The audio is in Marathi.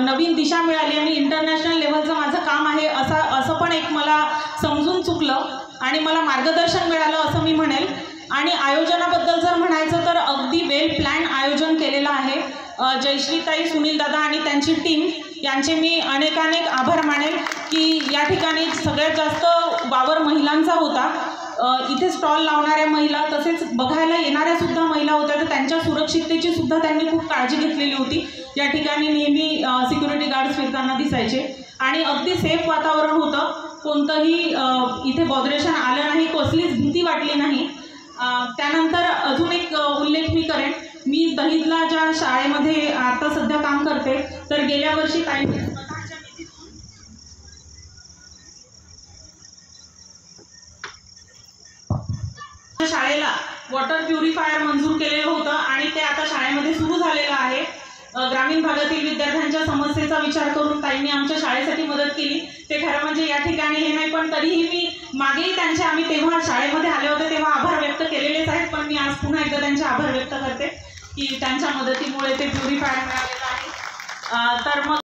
नवीन दिशा मिळाली आणि इंटरनॅशनल लेवलचं माझं काम आहे असं पण एक मला समजून चुकलं आणि मला मार्गदर्शन मिळालं असं मी म्हणेल। आणि आयोजनाबद्दल जर म्हणायचं तर अगदी वेल प्लॅन आयोजन केलेलं आहे। जयश्रीताई, सुनील दादा आणि त्यांची टीम यांचे मी अनेकानेक आभार मानेल की या ठिकाणी सगळ्यात जास्त वावर महिलांचा होता। इथे स्टॉल लावणाऱ्या महिला तसेच बघायला येणाऱ्या सुद्धा महिला होत्या, तर त्यांच्या सुरक्षिततेची सुद्धा त्यांनी खूप काळजी घेतलेली होती। या ठिकाणी नेहमी सिक्युरिटी गार्ड्स फिरताना दिसायचे आणि अगदी सेफ वातावरण होतं। कोणतंही इथे बॉदरेशन आलं नाही, कसलीच भीती वाटली नाही। त्यानंतर अजून एक उल्लेख मी करेन, मी दहिदला ज्या शाळेमध्ये आता सध्या काम करते, तर गेल्या वर्षी शाळेला वॉटर प्युरिफायर मंजूर केलेलं होतं आणि ते आता शाळेमध्ये सुरू झालेलं आहे। ग्रामीण भागातील विद्यार्थ्यांच्या समस्येचा विचार करून ताईंनी आमच्या शाळेसाठी मदत केली। ते खरं म्हणजे या ठिकाणी हे नाही, पण तरीही मी मागेही त्यांचे आम्ही तेव्हा शाळेमध्ये आले होते तेव्हा आभार व्यक्त केलेलेच आहेत, पण मी आज पुन्हा एकदा त्यांचे आभार व्यक्त करते की त्यांच्या मदतीमुळे ते प्युरिफायर मिळालेलं आहे। तर मग